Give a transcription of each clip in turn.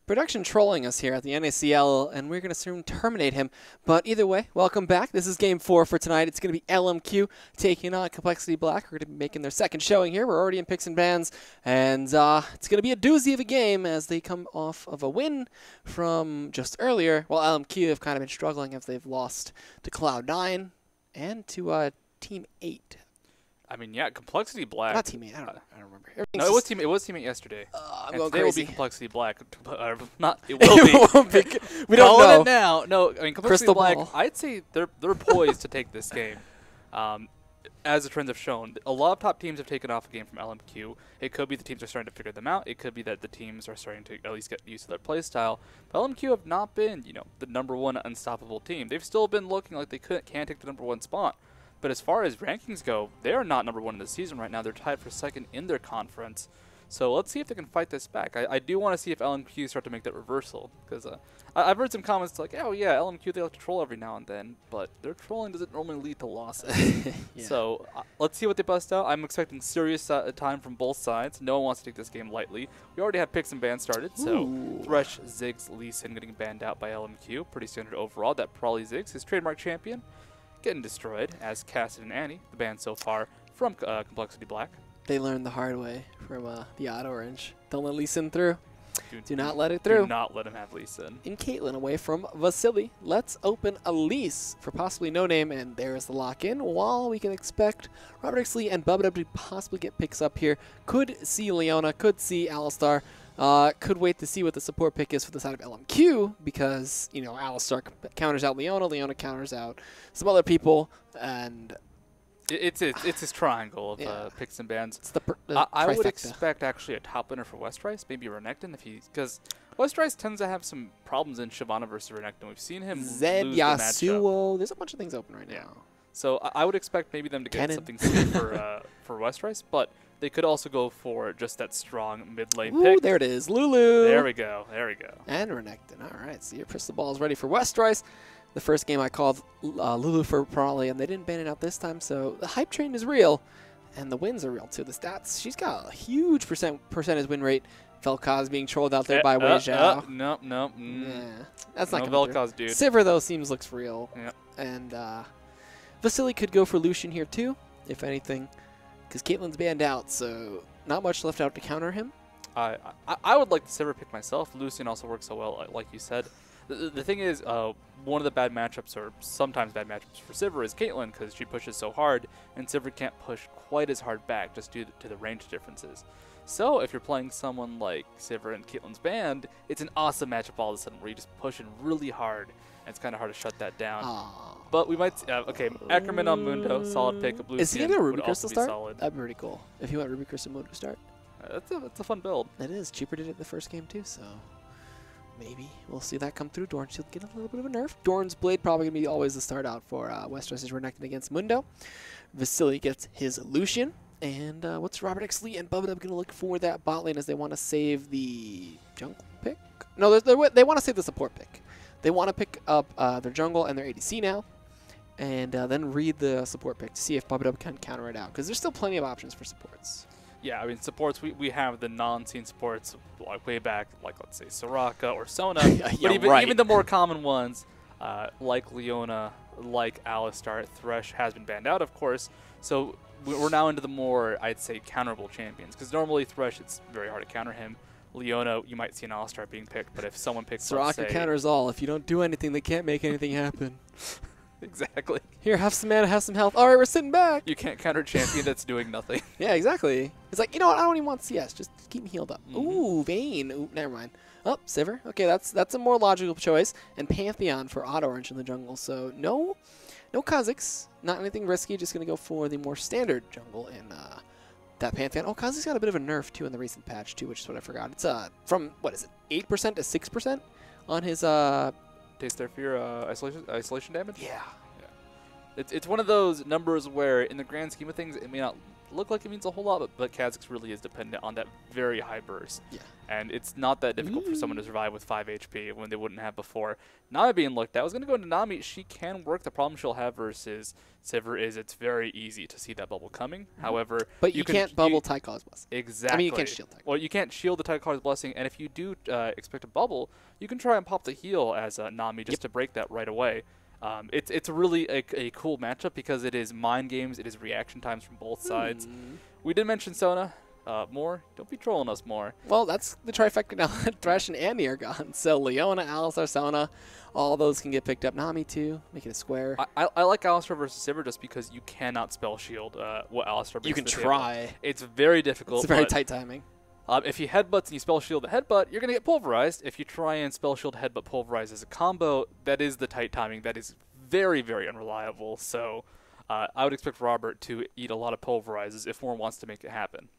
Production trolling us here at the NACL, and we're going to soon terminate him. But either way, welcome back. This is Game 4 for tonight. It's going to be LMQ taking on CompLexity Black. We're going to be making their second showing here. We're already in picks and bans, and it's going to be a doozy of a game as they come off of a win from just earlier. While LMQ have kind of been struggling as they've lost to Cloud9 and to Team 8. I mean, yeah, CompLexity Black. Not Team 8. I don't remember. No, it was Team 8 yesterday. I'm going crazy. crazy. Will be CompLexity Black. Not. It will be. Won't be. We don't know. It now. No, I mean CompLexity Black. I'd say they're poised to take this game. As the trends have shown, a lot of top teams have taken off a game from LMQ. It could be the teams are starting to figure them out. It could be that the teams are starting to at least get used to their play style. But LMQ have not been, the #1 unstoppable team. They've still been looking like they can't take the #1 spot. But as far as rankings go, they are not #1 in the season right now. They're tied for second in their conference. So let's see if they can fight this back. I do want to see if LMQ start to make that reversal. Because I've heard some comments like, oh yeah, LMQ, they like to troll every now and then. But their trolling doesn't normally lead to losses. Yeah. So let's see what they bust out. I'm expecting serious time from both sides. No one wants to take this game lightly. We already have picks and bans started. So Thresh, Ziggs, Lee Sin getting banned out by LMQ. Pretty standard overall. That probably Ziggs, his trademark champion, getting destroyed, as Cassidy and Annie, the band so far from CompLexity Black. They learned the hard way from the Odd Orange. Don't let Lee Sin through. Do not let it through. Do not let him have Lee Sin. In Caitlyn away from Vasily. Let's open Elise for possibly no name, and there's the lock-in. While we can expect Robert Exley and Bubba to possibly get picks up here. Could see Leona, could see Alistar. Could wait to see what the support pick is for the side of LMQ because, Alistar counters out Leona, Leona counters out some other people, and it's his triangle of picks and bans. It's the I would expect actually a top winner for Westrice, maybe Renekton, because Westrice tends to have some problems in Shyvana versus Renekton. We've seen him Zed, lose Yasuo. the There's a bunch of things open right now. Yeah. So I would expect maybe them to get something soon for Westrice, but they could also go for just that strong mid-lane pick. There it is. Lulu. There we go. There we go. And Renekton. All right. So your crystal ball is ready for Westrice. The first game I called Lulu for Prolly, and they didn't ban it out this time. So the hype train is real, and the wins are real too. The stats, she's got a huge percentage win rate. Vel'Koz being trolled out there by Wei Zhao. No. Yeah, that's not no Vel'Koz, dude. Sivir, though, looks real. Yep. And Vasily could go for Lucian here too, if anything. Because Caitlyn's banned out, so not much left out to counter him. I would like the Sivir pick myself. Lucian also works so well, like you said. The thing is, one of the bad matchups, or sometimes bad matchups for Sivir is Caitlyn, because she pushes so hard, and Sivir can't push quite as hard back just due to the range differences. So if you're playing someone like Sivir and Caitlyn's band, it's an awesome matchup all of a sudden where you just push in really hard, and it's kind of hard to shut that down. Aww. But we might, okay, Ackerman on Mundo, solid pick. Lucian is he going to Ruby Crystal start? Solid. That'd be pretty cool. If he went Ruby Crystal Mundo start. That's a fun build. It is. Cheaper did it the first game too, so maybe we'll see that come through. Dorn should get a little bit of a nerf. Dorn's Blade probably going to be always the start out for Westrice's Renekton against Mundo. Vasily gets his Lucian. And what's Robert Exley and Bubba going to look for that bot lane as they want to save the jungle pick? No, they want to save the support pick. They want to pick up their jungle and their ADC now. And then read the support pick to see if Bubba can counter it out. Because there's still plenty of options for supports. Yeah, I mean, supports, we have the non-scene supports like way back, like, let's say, Soraka or Sona. Yeah, but even the more common ones, like Leona, like Alistar, Thresh has been banned out, of course. So we're now into the more, I'd say, counterable champions. Because normally Thresh, it's very hard to counter him. Leona, you might see an Alistar being picked, but if someone picks, Soraka counters all. If you don't do anything, they can't make anything happen. Exactly. Here, have some mana, have some health. All right, we're sitting back. You can't counter a champion that's doing nothing. Yeah, exactly. It's like, you know what? I don't even want CS. Just keep me healed up. Ooh, Vayne. Ooh, never mind. Oh, Sivir. Okay, that's a more logical choice. And Pantheon for Odd Orange in the jungle. So no Kha'Zix. Not anything risky. Just going to go for the more standard jungle in that Pantheon. Oh, Kha'Zix got a bit of a nerf, too, in the recent patch, too, which is what I forgot. It's from, what is it, 8% to 6% on his Taste their fear, isolation damage? Yeah. It's one of those numbers where, in the grand scheme of things, it may not look like it means a whole lot, but Kha'Zix really is dependent on that very high burst. Yeah. And it's not that difficult for someone to survive with 5 HP when they wouldn't have before. Nami being looked at. I was going to go into Nami. She can work. The problem she'll have versus Sivir is it's very easy to see that bubble coming. However, but you can't bubble Tykal's Blessing. Exactly. I mean, you can't shield Tykal's. Well, you can't shield the Tykal's Blessing, and if you do expect a bubble, you can try and pop the heal as Nami just to break that right away. It's really a cool matchup because it is mind games, it is reaction times from both sides. We did mention Sona more. Don't be trolling us more. Well, that's the trifecta now. Thresh and Andy are gone. So Leona, Alistar, Sona, all those can get picked up. Nami too, make it a square. I like Alistar versus Sivir just because you cannot spell shield what Alistar brings. You can to the try. Table. It's very difficult. It's very tight timing. If he headbutts and you spell shield the headbutt, you're going to get pulverized. If you try and spell shield headbutt pulverize as a combo, that is the tight timing. That is very, very unreliable. So I would expect Robert to eat a lot of pulverizes if Warren wants to make it happen.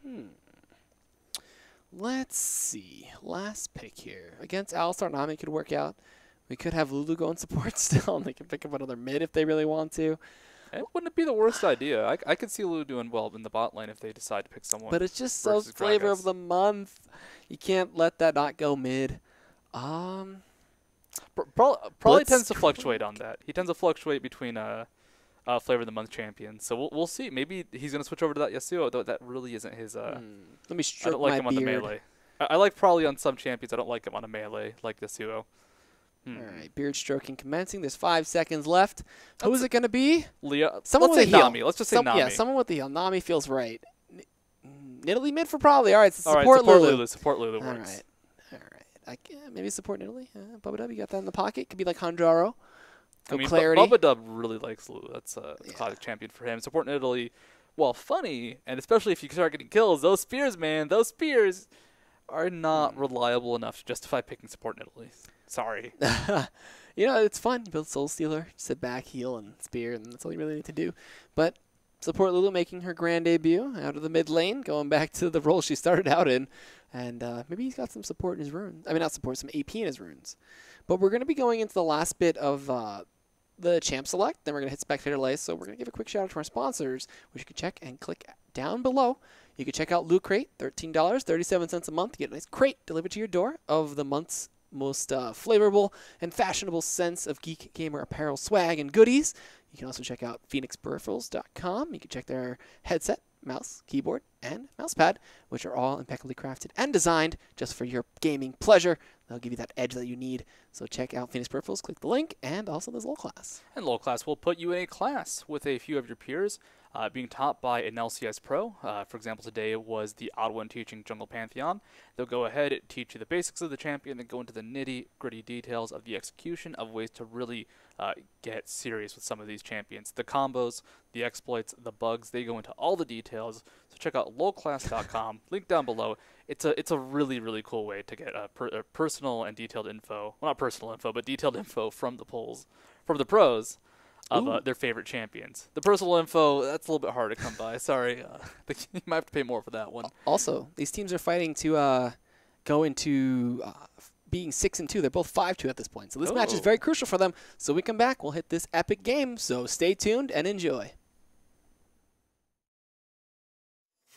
Let's see. Last pick here. Against Alistar, Nami could work out. We could have Lulu go in support still, and they can pick up another mid if they really want to. It wouldn't be the worst idea. I could see Lulu doing well in the bot lane if they decide to pick someone. But it's just so flavor of the month. You can't let that not go mid. Probably tends to fluctuate on that. He tends to fluctuate between flavor of the month champions. So we'll see. Maybe he's gonna switch over to that Yasuo, though that really isn't his. Let me stroke I don't like my him on the beard. melee. I like probably on some champions. I don't like him on a melee like Yasuo. All right, beard stroking commencing. There's 5 seconds left. Who is it going to be? Leah. Someone Let's with say a Nami. heal. Let's just say Nami. Yeah, someone with the heal. Nami feels right. Nidalee mid for probably. All right, so All support right, Lulu. Support Lulu works. All right. Maybe support Nidalee. Bubba Dub, you got that in the pocket. Could be like Handraro. I mean, Clarity. Bubba Dub really likes Lulu. That's a classic champion for him. Support Nidalee, well, funny, and especially if you start getting kills, those spears, man, those spears are not reliable enough to justify picking support Nidalee. Sorry. You know, it's fun. Build Soul Stealer, sit back, heal, and spear, and that's all you really need to do. But support Lulu making her grand debut out of the mid lane, going back to the role she started out in. And maybe he's got some support in his runes. I mean, not support, some AP in his runes. But we're going to be going into the last bit of the champ select. Then we're going to hit spectator list. So we're going to give a quick shout out to our sponsors, which you can check and click down below. You can check out Loot Crate, $13, 37 cents a month. You get a nice crate delivered to your door of the month's most flavorful and fashionable sense of geek gamer apparel swag and goodies. You can also check out phoenixperipherals.com. You can check their headset, mouse, keyboard, and mousepad, which are all impeccably crafted and designed just for your gaming pleasure. They'll give you that edge that you need. So check out Phoenix Peripherals, click the link, and also there's LOL class. And LOL class will put you in a class with a few of your peers being taught by an LCS pro. For example, today was the odd one teaching Jungle Pantheon. They'll go ahead and teach you the basics of the champion, then go into the nitty-gritty details of the execution of ways to really get serious with some of these champions. The combos, the exploits, the bugs, they go into all the details. So check out lolclass.com, link down below. It's a really, really cool way to get personal and detailed info. Well, not personal info, but detailed info from the from the pros of their favorite champions. The personal info, that's a little bit hard to come by. Sorry. You might have to pay more for that one. Also, these teams are fighting to go into being 6-2. They're both 5-2 at this point. So this match is very crucial for them. So when we come back, we'll hit this epic game. So stay tuned and enjoy.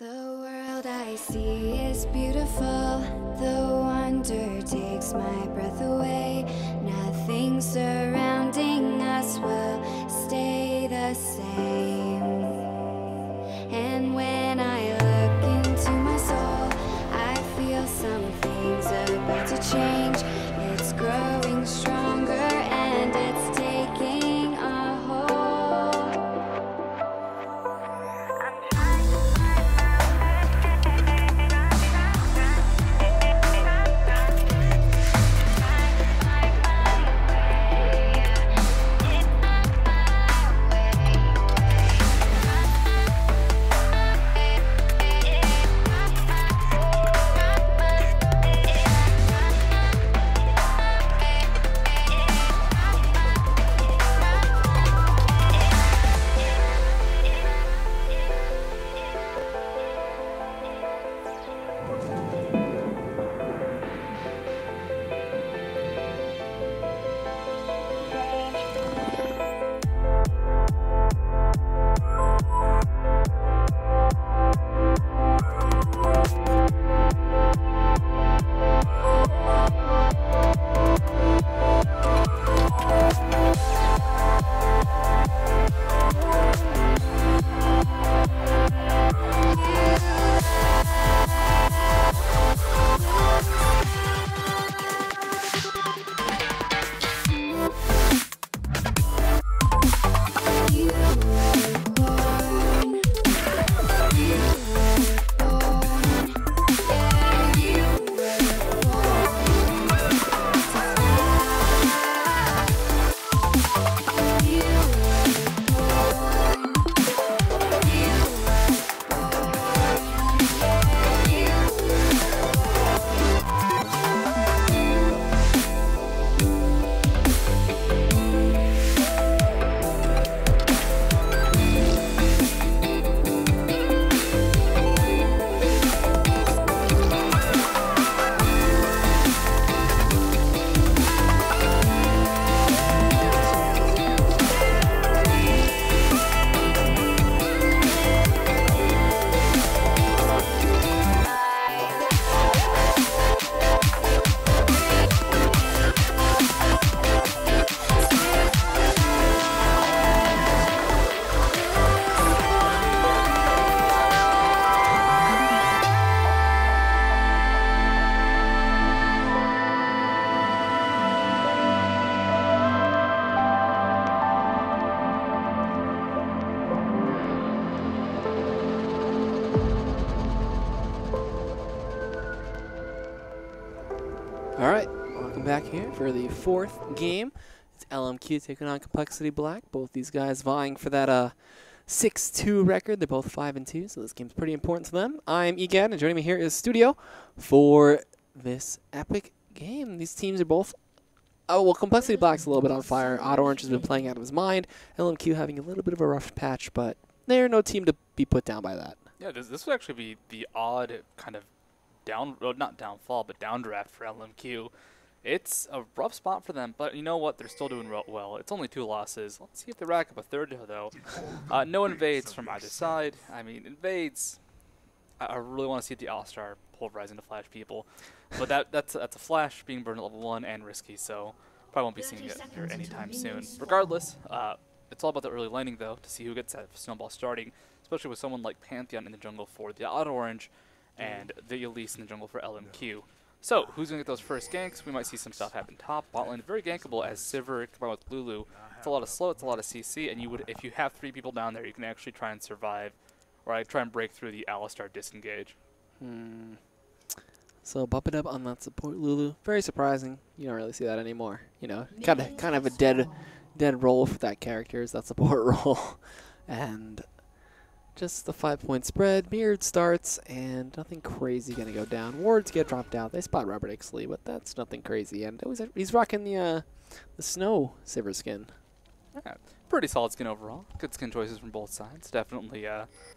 The world I see is beautiful. The wonder takes my breath away. Nothing surrounding us will stay the same. And when I look into my soul, I feel some things about to change. It's growing stronger and it's taking a hold. I'm trying to All right, welcome back here for the 4th game. It's LMQ taking on CompLexity Black. Both these guys vying for that 6-2 record. They're both 5-2, so this game's pretty important to them. I'm Egad, and joining me here is Studio for this epic game. These teams are both... Oh, well, CompLexity Black's a little bit on fire. Odd Orange has been playing out of his mind. LMQ having a little bit of a rough patch, but they're no team to be put down by that. Yeah, this would actually be the odd kind of not downfall, but downdraft for LMQ. It's a rough spot for them, but you know what? They're still doing well. It's only 2 losses. Let's see if they rack up a 3rd, though. No invades from either side. I mean, invades, I really want to see the All-Star pulverize into Flash people. But that's a Flash being burned at level 1 and risky, so probably won't be seeing it here anytime soon. Regardless, it's all about the early laning, though, to see who gets that snowball starting, especially with someone like Pantheon in the jungle for the Odd Orange and the Elise in the jungle for LMQ. So, who's going to get those first ganks? We might see some stuff happen top. Bot lane, very gankable as Sivir combined with Lulu. It's a lot of slow, it's a lot of CC, and if you have 3 people down there, you can actually try and survive, or try and break through the Alistar disengage. So Buppidub on that support Lulu, very surprising. You don't really see that anymore. You know, kind of a dead role for that character is that support role, and just the 5-point spread. Mirrored starts, and nothing crazy gonna go down. Wards get dropped out. They spot Robert Ixley, but that's nothing crazy. And he's rocking the snow Sivir skin. Yeah, pretty solid skin overall. Good skin choices from both sides. Definitely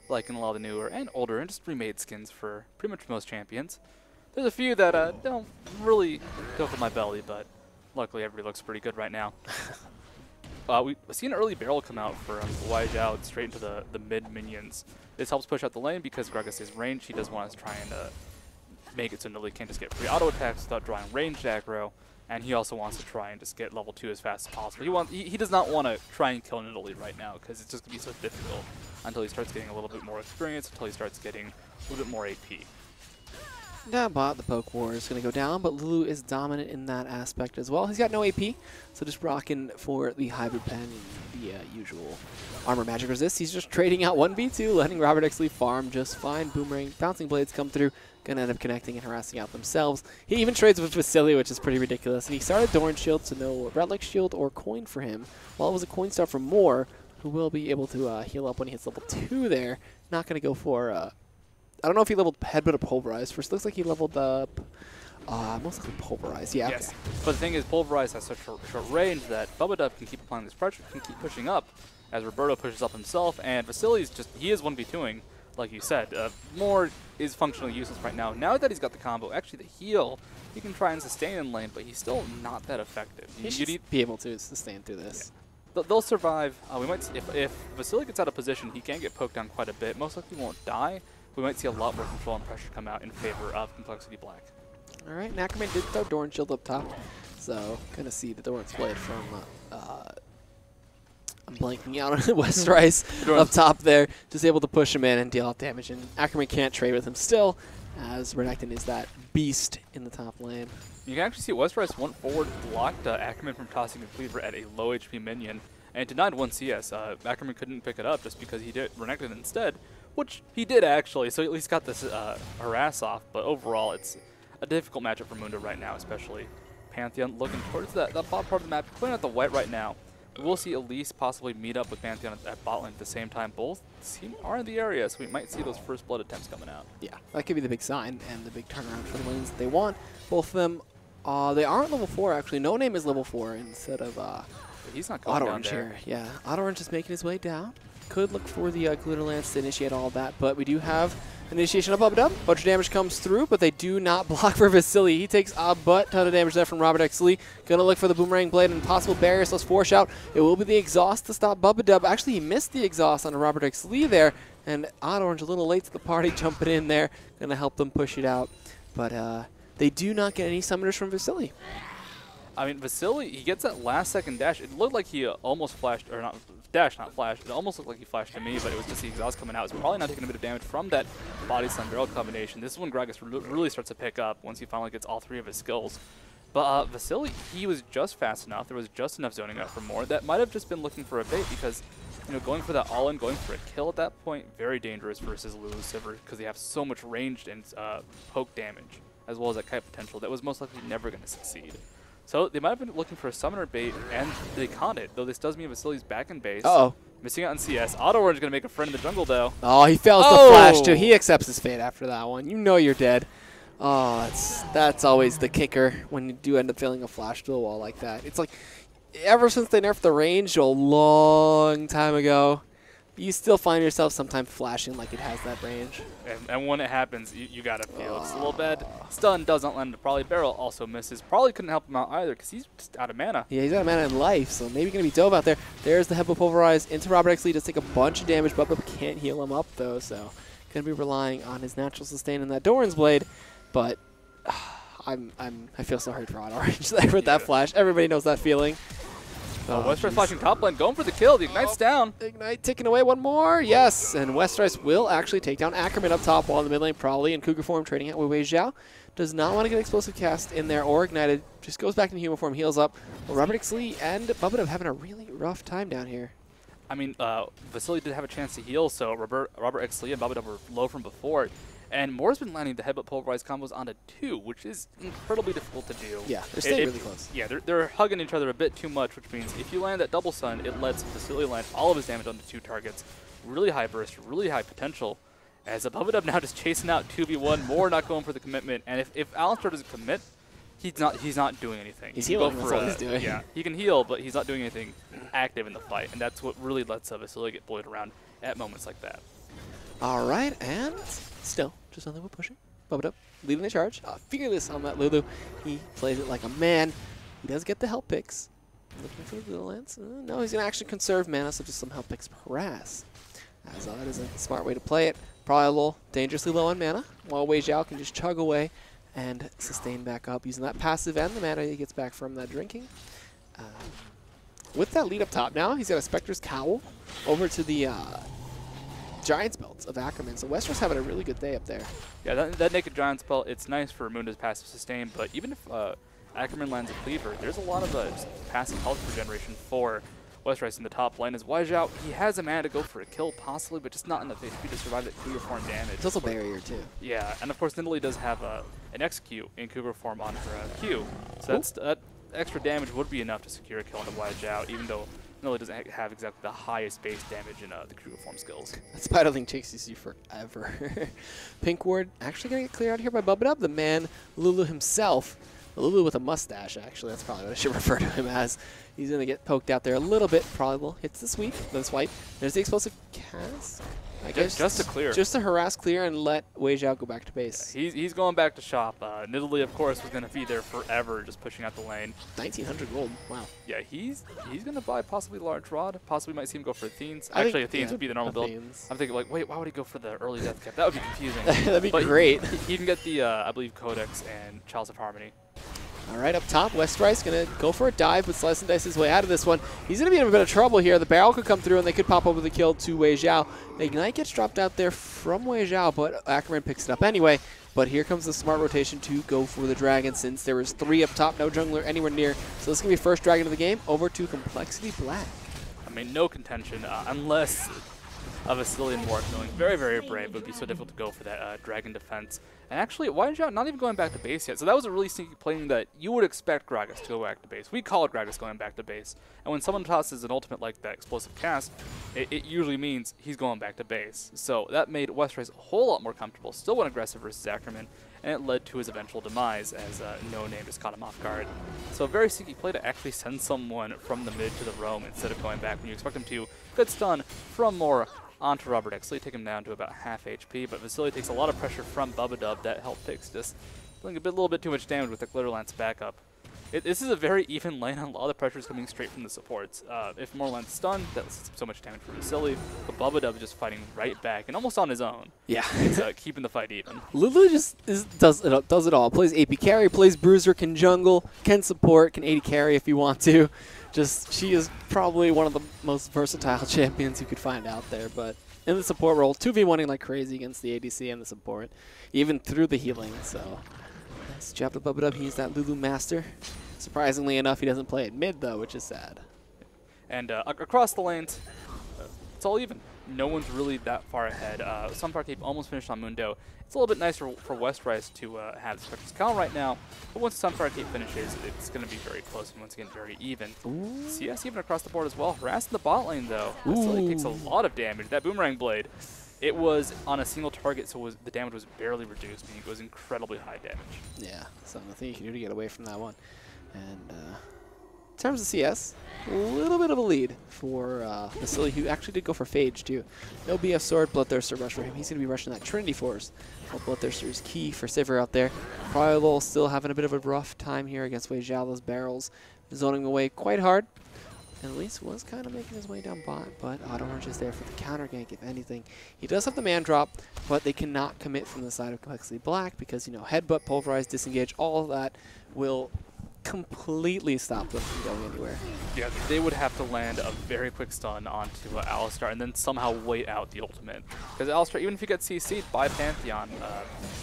liking a lot of the newer and older and just remade skins for pretty much most champions. There's a few that don't really tickle my belly, but luckily everybody looks pretty good right now. We've seen an early barrel come out for Wai Zhao straight into the mid minions. This helps push out the lane because Gragas is ranged. He does want to try and make it so Nidalee can't just get free auto attacks without drawing ranged aggro, and he also wants to try and just get level 2 as fast as possible. He does not want to try and kill Nidalee right now because it's just going to be so difficult until he starts getting a little bit more experience, until he starts getting a little bit more AP. Down bot, the poke war is going to go down, but Lulu is dominant in that aspect as well. He's got no AP, so just rocking for the hybrid pen and the usual armor magic resist. He's just trading out 1v2, letting Robert Ixley farm just fine. Boomerang, bouncing blades come through, going to end up connecting and harassing out themselves. He even trades with Vasily, which is pretty ridiculous. And he started Doran Shield, so no Relic Shield or coin for him. While it was a coin star for Moore, who will be able to heal up when he hits level 2 there. Not going to go for... I don't know if he leveled Headbutt or Pulverize. First, looks like he leveled up most likely Pulverize. Yeah. Yes. Okay. But the thing is, Pulverize has such short range that Buppidub can keep applying this pressure, can keep pushing up as Roberto pushes up himself, and Vasily's he is 1v2ing, like you said. Moore is functionally useless right now. Now that he's got the combo, actually the heal, he can try and sustain in lane, but he's still not that effective. He should be able to sustain through this. Yeah. They'll survive. We might if Vasily gets out of position, he can get poked down quite a bit. Most likely won't die. We might see a lot more control and pressure come out in favor of CompLexity Black. All right, NACL did throw Doran Shield up top, so going to see the Doran's played from, I'm blanking out on West Rice up top there, just able to push him in and deal out damage, and Ackerman can't trade with him still, as Renekton is that beast in the top lane. You can actually see West Rice went forward, blocked Ackerman from tossing a Cleaver at a low HP minion, and denied 1 CS. Ackerman couldn't pick it up just because he did Renekton instead, which he did actually, so he at least got this harass off, but overall it's a difficult matchup for Mundo right now, especially Pantheon looking towards that bot part of the map, playing out the white right now. We'll see Elise possibly meet up with Pantheon at bot lane at the same time. Both are in the area, so we might see those first blood attempts coming out. Yeah, that could be the big sign and the big turnaround for the lanes that they want. Both of them, they aren't level 4 actually. No Name is level 4 instead of he's not going Odd down Orange there. here. Yeah, Odd Orange is making his way down. Could look for the Glitter Lance to initiate all of that, but we do have initiation of Buppidub. Bunch of damage comes through, but they do not block for Vasily. He takes a ton of damage there from Robert Ixley. Gonna look for the Boomerang Blade and possible barriers. Let's force out. It will be the exhaust to stop Buppidub. Actually, he missed the exhaust on Robert Ixley there, and Odd Orange a little late to the party, jumping in there. Gonna help them push it out, but they do not get any summoners from Vasily. I mean, Vasily, he gets that last second dash. It looked like he almost flashed, or not dash, not flash. It almost looked like he flashed to me, but it was just the exhaust coming out. It's probably not taking a bit of damage from that body slam barrel combination. This is when Gragas really starts to pick up once he finally gets all 3 of his skills. But Vasily, he was just fast enough. There was just enough zoning out for more. That might have just been looking for a bait because, you know, going for that all-in, going for a kill at that point, very dangerous versus Lulu Sivir because they have so much ranged and poke damage. as well as that kite potential that was most likely never going to succeed. So they might have been looking for a summoner bait, and they caught it, though this does mean Vasili's back in base. Uh-oh. Missing out on CS. Auto Orange going to make a friend in the jungle, though. Oh, he fails the flash, too. He accepts his fate after that one. You know you're dead. Oh, that's always the kicker when you do end up failing a flash to a wall like that. It's like, ever since they nerfed the range a long time ago, you still find yourself sometimes flashing like it has that range. And when it happens, you got to feel it's a little bad. Stun doesn't land. Probably Barrel also misses. Probably couldn't help him out either because he's just out of mana. Yeah, he's out of mana in life, so maybe going to be dove out there. There's the Headbutt Pulverize into Robert Xlee. Does take a bunch of damage, but can't heal him up, though, so going to be relying on his natural sustain in that Doran's Blade. But I feel so hurt for Auto Orange there with that flash. Everybody knows that feeling. Oh, Westrice flashing top lane, going for the kill. The Ignite's down. Ignite taking away one more. Yes, and Westrice will actually take down Ackerman up top while in the mid lane, probably in Cougar form, trading out with Wei Zhao. Does not want to get Explosive Cast in there or Ignited. Just goes back in human form, heals up. Well, Robert Xlee and Bubba having a really rough time down here. I mean, Vasily did have a chance to heal, so Robert Xlee and Bubba were low from before. And Moore's been landing the Headbutt Pulverize combos onto 2, which is incredibly difficult to do. Yeah, they're staying really close. Yeah, they're hugging each other a bit too much, which means if you land that double stun, it lets Vasily land all of his damage onto 2 targets. Really high burst, really high potential. As Abubadub now just chasing out 2v1, Moore not going for the commitment. And if Alistar doesn't commit, he's not doing anything. He's healing, that's all he's doing. Yeah, he can heal, but he's not doing anything active in the fight. And that's what really lets Vasily get bullied around at moments like that. All right, and still just nothing but pushing. Bubba leading the charge. Fearless on that Lulu. He plays it like a man. He does get the help picks. Looking for the little lance. No, he's going to actually conserve mana, so just some help picks harass. As that is a smart way to play it. Probably a little dangerously low on mana, while Wei Zhao can just chug away and sustain back up using that passive and the mana he gets back from that drinking. With that lead up top now, he's got a Spectre's Cowl over to the Giant's Belt of Ackerman. So Wester's having a really good day up there. Yeah, that Naked Giant's Belt, it's nice for Munda's passive sustain, but even if Ackerman lands a Cleaver, there's a lot of passive health regeneration for Westrice in the top lane. As Wei Zhao, he has a mana to go for a kill possibly, but just not enough HP to survive that Cougar form damage. It's also barrier too. Yeah, and of course Nidalee does have an execute in Cougar form on her Q, so that extra damage would be enough to secure a kill on the Wei Zhao, even though Nidalee doesn't have exactly the highest base damage in the Cougar form skills. That Spiderling chases you forever. Pink Ward actually going to get cleared out here by Bubba, the man Lulu himself. Lulu with a mustache, actually. That's probably what I should refer to him as. He's going to get poked out there a little bit. Probably will hits the sweep, then swipe. There's the explosive cast. I guess just to clear. Just to harass clear and let Wei Zhao go back to base. Yeah, he's going back to shop. Nidalee, of course, was going to be there forever, just pushing out the lane. 1,900 gold. Wow. Yeah, he's going to buy possibly Large Rod. Possibly might see him go for Athenes. Actually, Athenes would be the normal build. I'm thinking, like, wait, why would he go for the early Death Cap? That would be confusing. That'd be great. He can get the, I believe, Codex and Chalice of Harmony. All right, up top, Westrice going to go for a dive, but Slice and Dice his way out of this one. He's going to be in a bit of trouble here. The barrel could come through, and they could pop over the kill to Wei Zhao. The Ignite gets dropped out there from Wei Zhao, but Ackerman picks it up anyway. But here comes the smart rotation to go for the Dragon, since there was 3 up top, no jungler anywhere near. So this is going to be first Dragon of the game, over to Complexity Black. I mean, no contention, unless a Vasily and Moore feeling very, very brave. It would be so difficult to go for that Dragon defense. And actually, Wei Zhao not even going back to base yet. So that was a really sneaky play that you would expect Gragas to go back to base. We call it Gragas going back to base. And when someone tosses an ultimate like that explosive cast, it usually means he's going back to base. So that made Westrice a whole lot more comfortable. Still went aggressive versus Ackerman, and it led to his eventual demise as No Name just caught him off guard. So a very sneaky play to actually send someone from the mid to the roam instead of going back when you expect him to. Good stun from Moore onto Robert Xlee, take him down to about half HP, but Vasily takes a lot of pressure from Bubba. That help picks just doing a little bit too much damage with the Glitter Lance backup. This is a very even lane, and a lot of pressure is coming straight from the supports. If Moore lands stunned, that's so much damage for Vasily, but Bubba just fighting right back and almost on his own. Yeah, it's keeping the fight even. Lulu just does it all. Plays AP carry, plays bruiser, can jungle, can support, can AD carry if you want to. She is probably one of the most versatile champions you could find out there, but in the support role, 2v1ing like crazy against the ADC and the support, even through the healing, so nice job to Bubba. He's that Lulu master. Surprisingly enough, he doesn't play at mid, though, which is sad. And across the lanes, it's all even. no one's really that far ahead. Sunfire Cape almost finished on Mundo. It's a little bit nicer for West Rice to have Spectre's Cal right now, but once Sunfire Cape finishes, it's going to be very close and once again very even. Ooh. CS even across the board as well. Harassing the bot lane though. Vasily takes a lot of damage. That Boomerang Blade, it was on a single target, so the damage was barely reduced, meaning it was incredibly high damage. Yeah, so nothing you can do to get away from that one. And in terms of CS, a little bit of a lead for Vasily, who actually did go for Phage too. No BF Sword, Bloodthirster rush for him. He's going to be rushing that Trinity Force. Well, Bloodthirster is key for Sivir out there. Probably still having a bit of a rough time here against Wei Zhao. Those barrels zoning away quite hard. And at least was kind of making his way down bot, but Auto Orange is there for the counter gank, if anything. He does have the man drop, but they cannot commit from the side of CompLexity Black because, you know, headbutt, pulverize, disengage, all of that will completely stop them from going anywhere. Yeah, they would have to land a very quick stun onto Alistar and then somehow wait out the ultimate. Because Alistar, even if he gets CC'd by Pantheon,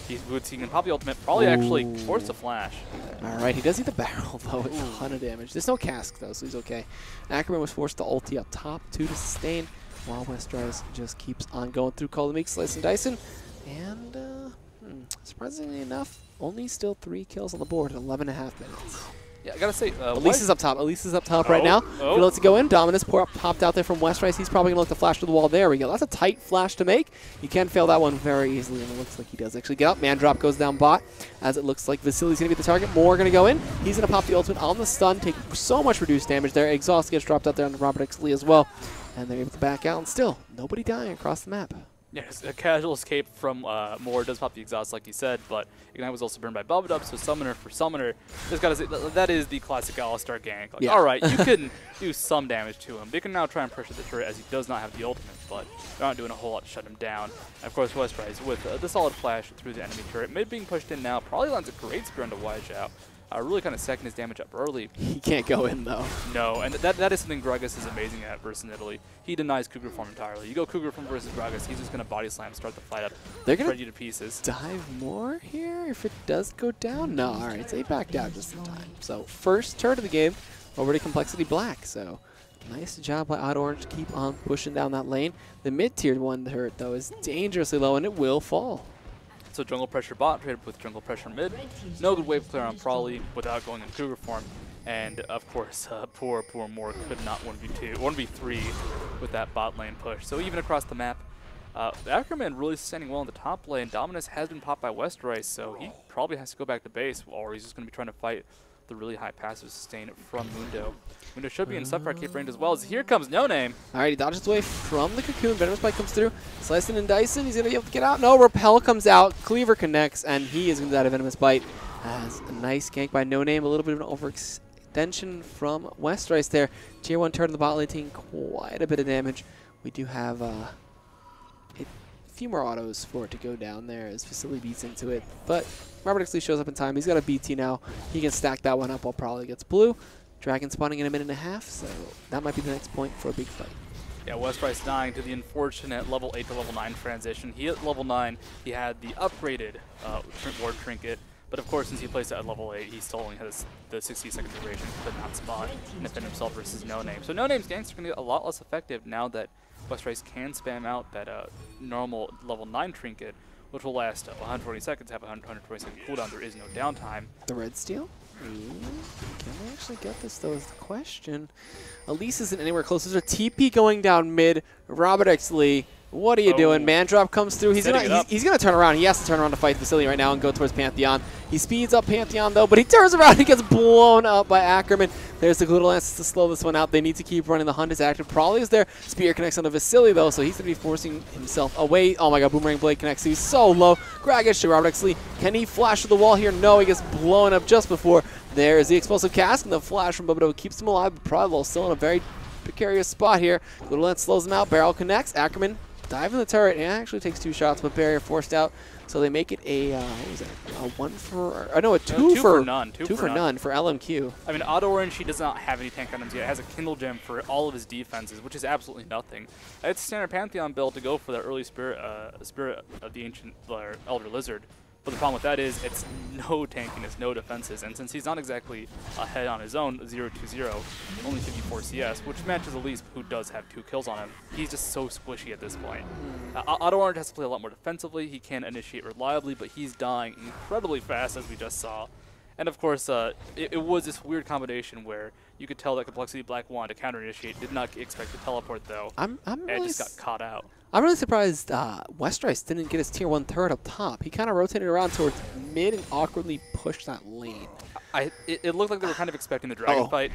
he can pop the ultimate, probably actually force a flash. Alright, he does eat the barrel though, with a ton of damage. There's no cask though, so he's okay. Ackerman was forced to ulti up top, 2 to sustain, while West Rice just keeps on going through Call the Meek, Slice and Dyson. And surprisingly enough, only still 3 kills on the board in 11.5 minutes. Yeah, I gotta say, Elise is up top. Elise is up top right now. He lets it go in. Dominus popped out there from West Rice. He's probably gonna look to flash to the wall. There we go. That's a tight flash to make. You can fail that one very easily, and it looks like he does actually get up. Man drop goes down bot, as it looks like Vasily's gonna be the target. More gonna go in. He's gonna pop the ultimate on the stun, take so much reduced damage there. Exhaust gets dropped out there on Robert X. Lee as well, and they're able to back out. And still, nobody dying across the map. Yes, a casual escape from Moore does pop the exhaust like you said, but Ignite was also burned by Bubbledub, so Summoner for Summoner. Just gotta say, that is the classic Alistar gank. Like, alright, you can do some damage to him. They can now try and pressure the turret as he does not have the ultimate, but they're not doing a whole lot to shut him down. And of course, West Rice with the solid flash through the enemy turret. Mid being pushed in now, probably lands a great spear into Wei Zhao. Really kind of second his damage up early. He can't go in though. No, and that is something Gragas is amazing at versus Italy. He denies Cougar form entirely. You go Cougar form versus Gragas, he's just going to body slam, start the fight up, they're gonna shred you to pieces. Dive more here if it does go down? No, alright, so they backed out just in time. So first turret of the game over to CompLexity Black. So nice job by Auto Orange to keep on pushing down that lane. The mid-tier one turret though is dangerously low and it will fall. So jungle pressure bot traded with jungle pressure mid. No good wave clear on Prolly without going in Cougar form. And of course, poor Moore could not 1v3 with that bot lane push. So even across the map, Ackerman really standing well in the top lane. Dominus has been popped by West Rice, so he probably has to go back to base, or he's just going to be trying to fight the really high passive sustain from Mundo. Mundo should be in Sunfire Cape range as well, as here comes No Name. Alright, he dodges away from the cocoon. Venomous Bite comes through. Slicing and Dyson, he's going to be able to get out. No, Repel comes out. Cleaver connects, and he is going to die to Venomous Bite. As a nice gank by No Name. A little bit of an overextension from West Rice there. Tier 1 turret in the bot lane taking quite a bit of damage. We do have a few more autos for it to go down there as Facility beats into it. But Robert X. Lee shows up in time. He's got a BT now. He can stack that one up while Probably gets blue. Dragon spawning in a minute and a half, so that might be the next point for a big fight. Yeah, West Rice dying to the unfortunate level 8 to level 9 transition. He hit level 9, he had the upgraded ward trinket, but of course since he placed it at level 8, he still only has the 60-second duration, could not spawn and defend himself versus No Name. So No Name's ganks are going to get a lot less effective now that West Rice can spam out that normal level 9 trinket, which will last 120 seconds, have a 120 second cooldown. There is no downtime. The red steel? Can they actually get this though is the question. Elise isn't anywhere close. There's a TP going down mid. Robert X. Lee, what are you doing? Man drop comes through. He's gonna turn around. He has to turn around to fight Vasily right now and go towards Pantheon. He speeds up Pantheon though, but he turns around and he gets blown up by Ackerman. There's the Global Lance to slow this one out. They need to keep running. The hunt is active. Probably is there. Spear connects onto Vasily though, so he's gonna be forcing himself away. Oh my god, Boomerang Blade connects. He's so low. Gragas to Robert X. Lee. Can he flash to the wall here? No, he gets blown up just before. There is the explosive cask, and the flash from Bubba keeps him alive, but Probably still in a very precarious spot here. Global Lance slows him out. Barrel connects. Ackerman dive in the turret, and actually takes 2 shots, but barrier forced out. So they make it a, what was it, a 1 for, no, a 2 for none. 2 for none for LMQ. I mean, Auto Orange, he does not have any tank items yet. It has a Kindle Gem for all of his defenses, which is absolutely nothing. It's a standard Pantheon build to go for that early Spirit of the Ancient Elder Lizard. But the problem with that is it's no tankiness, no defenses, and since he's not exactly ahead on his own, 0-2-0, only 54 CS, which matches Elise, who does have 2 kills on him, he's just so squishy at this point. Auto Orange has to play a lot more defensively. He can initiate reliably, but he's dying incredibly fast, as we just saw. And of course, it was this weird combination where you could tell that CompLexity Black wanted to counter-initiate, did not expect to teleport though, I'm really just got caught out. I'm really surprised Westrice didn't get his tier 1 turret up top. He kind of rotated around towards mid and awkwardly pushed that lane. It looked like they were kind of expecting the dragon fight.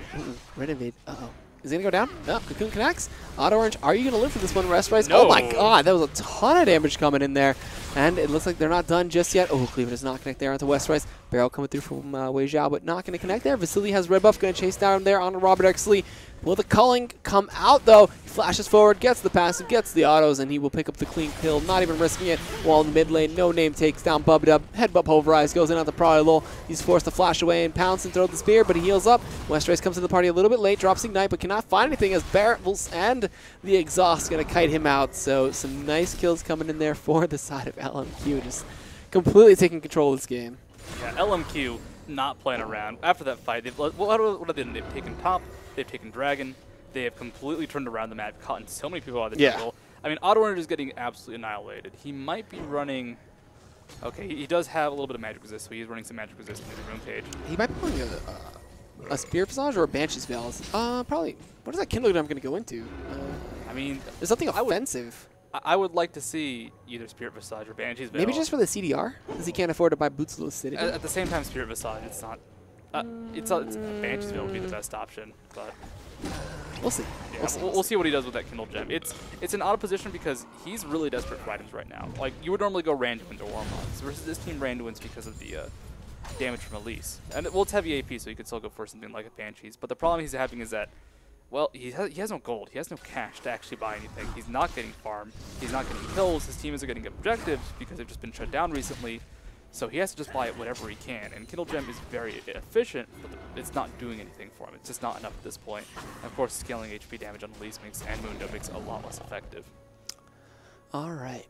Renovate. Uh-oh. Is he going to go down? No. Cocoon connects. Auto Orange, are you going to live for this one, Westrice? No. Oh my god, that was a ton of damage coming in there. And it looks like they're not done just yet. Oh, Cleaver does not connect there onto Westrice. Barrel coming through from Wei Zhao, but not going to connect there. Vasily has red buff, going to chase down there on Robert Exley. Will the culling come out, though? He flashes forward, gets the passive, gets the autos, and he will pick up the clean kill, not even risking it. While in the mid lane, No Name takes down Bubba. Headbutt pulverized, goes in on the Prolly. He's forced to flash away and pounce and throw the spear, but he heals up. Westrice comes to the party a little bit late, drops Ignite, but cannot find anything as Barret and the exhaust going to kite him out. So some nice kills coming in there for the side of LMQ, just completely taking control of this game. Yeah, LMQ not playing around. After that fight, what have they done? They've taken top, they've taken dragon, they have completely turned around the map, caught so many people out of the jungle. I mean, Auto Orange is getting absolutely annihilated. He might be running... Okay, he does have a little bit of magic resist, so he's running some magic resist in the room page. He might be running a Spear Visage or a Banshee's Veils. Probably. What is that Kindle I'm going to go into? I mean... There's something offensive. I would like to see either Spirit Visage or Banshee's Veil. Maybe just for the CDR, because he can't afford to buy Boots of Lucidity. At the same time, Spirit Visage, it's not... Banshee's Veil would be the best option, but... We'll see. Yeah, we'll see what he does with that Kindle Gem. It's an odd position because he's really desperate for items right now. Like, you would normally go Randuin's or Warmogs, versus this team Randuin's because of the damage from Elise. And, well, it's heavy AP, so you could still go for something like a Banshee's. But the problem he's having is that, well, he has no gold. He has no cash to actually buy anything. He's not getting farm. He's not getting kills. His team isn't getting objectives because they've just been shut down recently. So he has to just buy it whatever he can. And Kindle Gem is very efficient, but it's not doing anything for him. It's just not enough at this point. And of course, scaling HP damage on Elise and Mundo makes it a lot less effective. All right.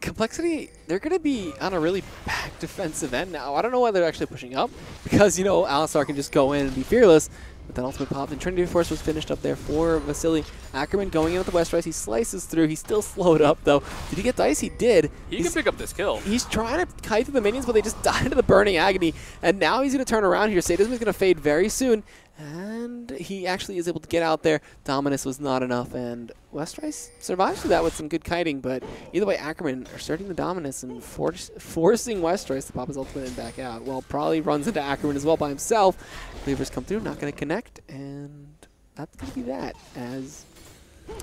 CompLexity, they're going to be on a really back defensive end now. I don't know why they're actually pushing up, because, you know, Alistar can just go in and be fearless. But that ultimate pop, and Trinity Force was finished up there for Vasily. Ackerman going in with the Westrice. He slices through. He's still slowed up, though. Did he get Dice? He did. He can pick up this kill. He's trying to kite through the minions, but they just died into the Burning Agony. And now he's going to turn around here. Sadism is going to fade very soon. And he actually is able to get out there. Dominus was not enough, and Westrice survives through that with some good kiting. But either way, Ackerman asserting the Dominus and forcing Westrice to pop his ultimate and back out. Well, probably runs into Ackerman as well by himself. Cleavers come through, not going to connect, and that's going to be that. As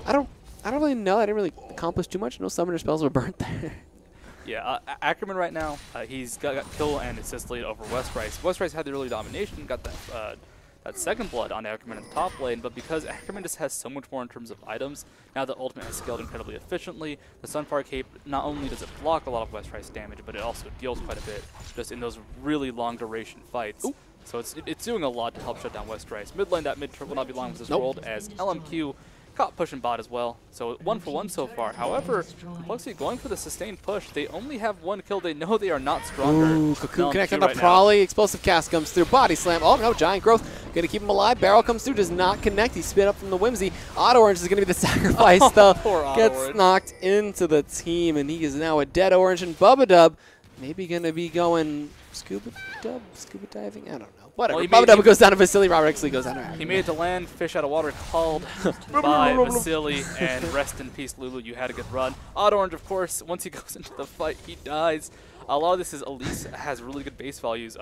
I don't really know. I didn't really accomplish too much. No summoner spells were burnt there. Yeah, Ackerman right now, he's got kill and assist lead over Westrice. Westrice had the early domination, got that second blood on Ackerman in the top lane, but because Ackerman just has so much more in terms of items, now the ultimate has scaled incredibly efficiently. The Sunfire Cape, not only does it block a lot of Westrice damage, but it also deals quite a bit just in those really long duration fights. Ooh. So it's doing a lot to help shut down Westrice. Mid lane, that mid turret will not be long with this world, as LMQ caught pushing bot as well. So 1-for-1 so far. However, CompLexity going for the sustained push. They only have one kill. They know they are not stronger. Ooh, Cocoon connecting on the Prolly. Explosive cast comes through. Body slam. Oh no, Giant Growth. Going to keep him alive. Barrel comes through. Does not connect. He spit up from the Whimsy. Auto Orange is going to be the sacrifice though. Gets knocked into the team, and he is now a dead Orange. And Bubba maybe going to be going scuba diving. I don't know. Whatever. Well, Bubba goes down to Vasily. Robert Exley goes down to Ackerman. He made it to land. Fish out of water called by Vasily. And rest in peace, Lulu. You had a good run. Auto Orange, of course, once he goes into the fight, he dies. A lot of this is Elise has really good base values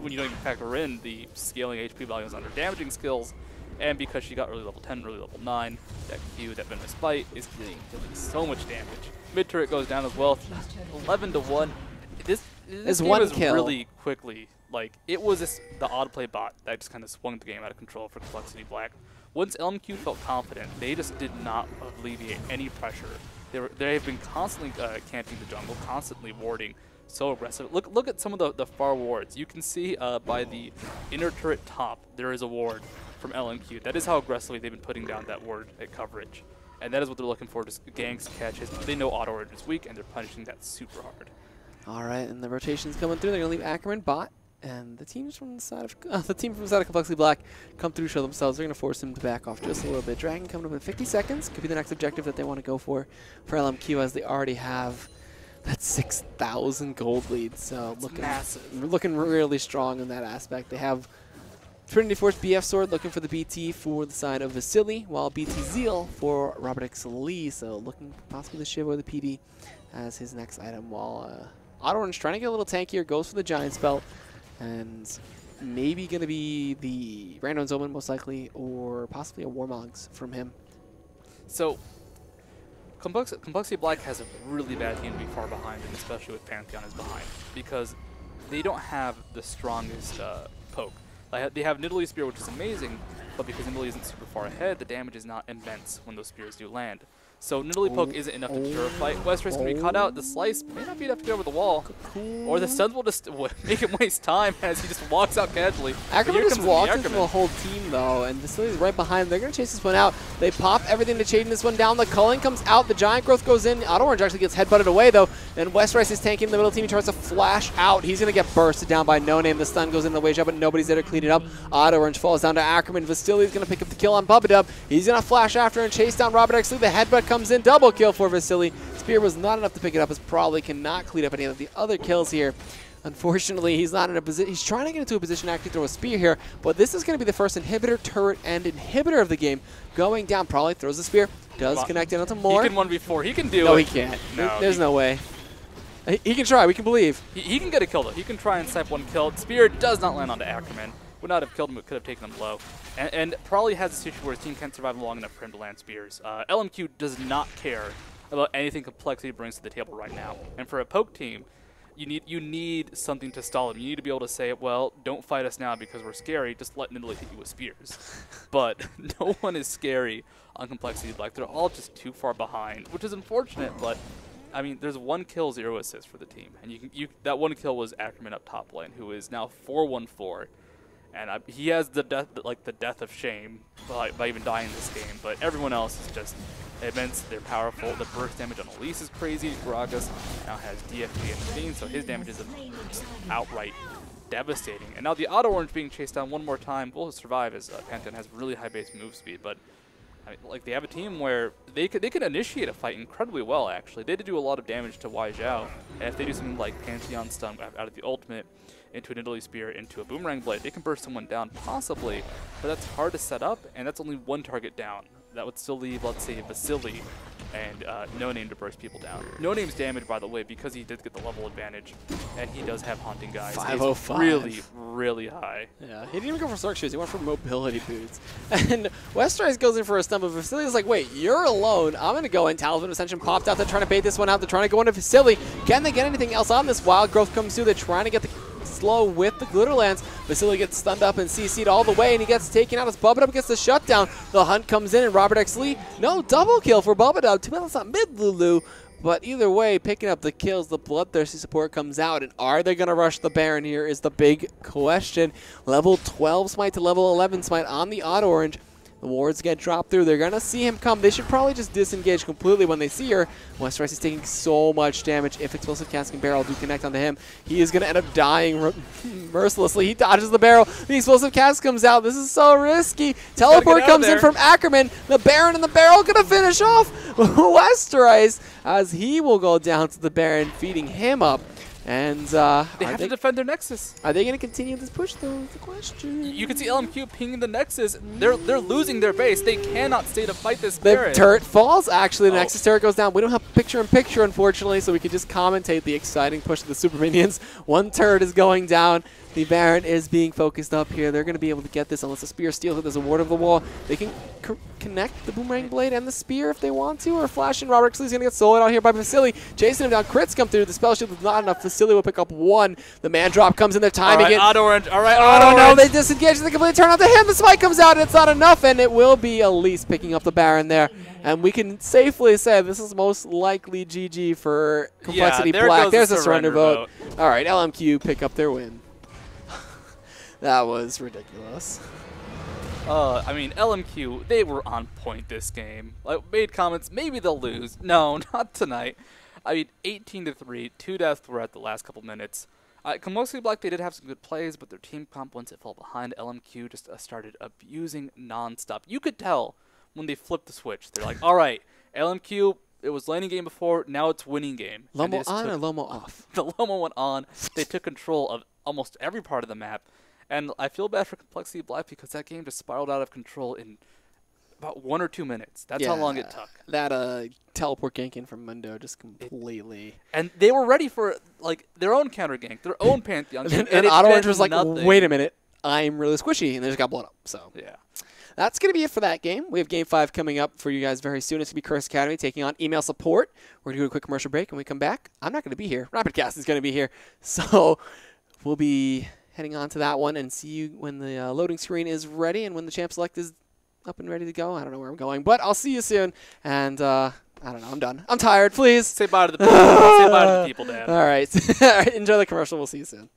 when you don't even factor in the scaling HP values on her damaging skills. And because she got early level 10, early level 9, that Q, that Venomous Bite, is dealing so much damage. Mid turret goes down as well. 11-1. This game one is kill. Really quickly. Like, it was the odd play bot that just kind of swung the game out of control for CompLexity Black. Once LMQ felt confident, they just did not alleviate any pressure. They have been constantly camping the jungle, constantly warding, so aggressive. Look at some of the far wards. You can see by the inner turret top, there is a ward from LMQ. That is how aggressively they've been putting down that ward at coverage. And that is what they're looking for, just ganks, catches. They know auto orange is weak, and they're punishing that super hard. All right, and the rotation's coming through. They're going to leave Ackerman bot. And the teams from the side of the team from the side of CompLexity Black come through, show themselves. They're going to force him to back off just a little bit. Dragon coming up in 50 seconds. Could be the next objective that they want to go for LMQ, as they already have that 6,000 gold lead. So looking really strong in that aspect. They have Trinity Force BF Sword looking for the BT for the side of Vasily, while BT Zeal for Robert X. Lee. So looking possibly the Shiv or the PD as his next item, while Auto Orange trying to get a little tankier, goes for the Giant Spell. And maybe going to be the Random Omen most likely, or possibly a Warmogs from him. So, CompLexity Black has a really bad team to be far behind, and especially with Pantheon is behind, because they don't have the strongest poke. They have Nidalee Spear, which is amazing, but because Nidalee isn't super far ahead, the damage is not immense when those spears do land. So Nidalee poke isn't enough to deter a fight. Westrice can be caught out. The slice may not be enough to get over the wall. Or the stuns will just make him waste time as he just walks out casually. Ackerman just walked into a whole team though, and Vasily's right behind. They're going to chase this one out. They pop everything to chase this one down. The culling comes out. The Giant Growth goes in. Auto Orange actually gets headbutted away though. And Westrice is tanking the middle team. He tries to flash out. He's going to get bursted down by No Name. The stun goes into the wage up, but nobody's there to clean it up. Auto Orange falls down to Ackerman. Vasily's going to pick up the kill on Bubba. He's going to flash after and chase down Robert X. Lee. The headbutt comes in. Double kill for Vasily. Spear was not enough to pick it up, as probably cannot clean up any of the other kills here. Unfortunately, he's not in a position. He's trying to get into a position to actually throw a spear here, but this is going to be the first inhibitor, turret, and inhibitor of the game going down. Probably throws the spear, does connect in onto more. He can 1v4. He can do it. No, he can't. No, There's no way. He can try. We can believe. He can get a kill though. He can try and snipe one kill. Spear does not land onto Ackerman. Would not have killed him, but could have taken him low. And probably has a situation where his team can't survive long enough for him to land spears. LMQ does not care about anything CompLexity brings to the table right now. And for a poke team, you need something to stall them. You need to be able to say, well, don't fight us now because we're scary. Just let Nidalee hit you with spears. But no one is scary on CompLexity Black. They're all just too far behind, which is unfortunate. But I mean, there's 1 kill, 0 assists for the team, and that 1 kill was Ackerman up top lane, who is now 4-1-4. And he has the death of shame by even dying in this game. But everyone else is just immense. They're powerful. The burst damage on Elise is crazy. Gragas now has DFP and Fiend, so his damage is just outright devastating. And now the Auto Orange being chased down one more time will survive, as Pantheon has really high base move speed. But I mean, like, they have a team where they could initiate a fight incredibly well. Actually, they did do a lot of damage to Wai Zhao, and if they do something like Pantheon stun out of the ultimate into a Nidalee Spear, into a Boomerang Blade, they can burst someone down possibly, but that's hard to set up, and that's only 1 target down. That would still leave, let's say, Vasily and No Name to burst people down. No Name's damage, by the way, because he did get the level advantage, and he does have Haunting Guys. 505. Really, really high. Yeah, he didn't even go for Sark Shoes. He went for Mobility Boots. And Westrice goes in for a stun, but Vasily's like, wait, you're alone. I'm going to go in. Talisman Ascension popped out. They're trying to bait this one out. They're trying to go into Vasily. Can they get anything else on this? Wild Growth comes through. They're trying to get the slow with the Glitterlands. Vasily gets stunned up and CC'd all the way, and he gets taken out as Bubba gets the shutdown. The hunt comes in, and Robert X. Lee, no double kill for Bubba. Too bad that's not mid Lulu. But either way, picking up the kills, the bloodthirsty support comes out. And are they going to rush the Baron here is the big question. Level 12 smite to level 11 smite on the Auto Orange. The wards get dropped through. They're going to see him come. They should probably just disengage completely when they see her. Westrice is taking so much damage. If Explosive Casting Barrel do connect onto him, he is going to end up dying mercilessly. He dodges the barrel. The Explosive Cast comes out. This is so risky. Teleport comes in from Ackerman. The Baron and the barrel going to finish off Westrice, as he will go down to the Baron, feeding him up. And they have to defend their Nexus. Are they going to continue this push, though? That's the question. You can see LMQ pinging the Nexus. They're losing their base. They cannot stay to fight this Baron. The turret falls, actually. The Nexus turret goes down. We don't have picture-in-picture, unfortunately, so we can just commentate the exciting push of the Super Minions. 1 turret is going down. The Baron is being focused up here. They're going to be able to get this unless the Spear steals it. There's a Ward of the Wall. They can connect the Boomerang Blade and the Spear if they want to, or Flash and Robert X. Lee's going to get soloed out here by Vasily. Chasing him down. Crits come through. The Spell Shield is not enough. Vasily will pick up 1. The Man Drop comes in there, timing it. Auto Orange. All right, Auto Orange. No, they disengage. They completely turn on to him. The Smite comes out, and it's not enough, and it will be Elise picking up the Baron there. And we can safely say this is most likely GG for CompLexity Black. There's a surrender vote. All right, LMQ pick up their win. That was ridiculous. I mean, LMQ, they were on point this game. Like, made comments, maybe they'll lose. No, not tonight. I mean, 18-3, 2 deaths were at the last couple minutes. CompLexity Black, they did have some good plays, but their team comp, once it fell behind, LMQ just started abusing nonstop. You could tell when they flipped the switch. They're like, all right, LMQ, it was laning game before, now it's winning game. Lomo on or Lomo off? The Lomo went on. They took control of almost every part of the map. And I feel bad for CompLexity Black because that game just spiraled out of control in about 1 or 2 minutes. That's how long it took. That teleport ganking from Mundo just completely. And they were ready for like their own counter gank, their own Pantheon gank. and Auto Orange was like, wait a minute, I'm really squishy, and they just got blown up. So yeah. That's going to be it for that game. We have Game 5 coming up for you guys very soon. It's going to be Curse Academy taking on Email Support. We're going to do a quick commercial break. When we come back, I'm not going to be here. Rapidcast is going to be here. So we'll be heading on to that one and see you when the loading screen is ready and when the champ select is up and ready to go. I don't know where I'm going, but I'll see you soon. And I don't know. I'm done. I'm tired. Please. Say bye to the people. Say bye to the people, Dan. All right. All right. Enjoy the commercial. We'll see you soon.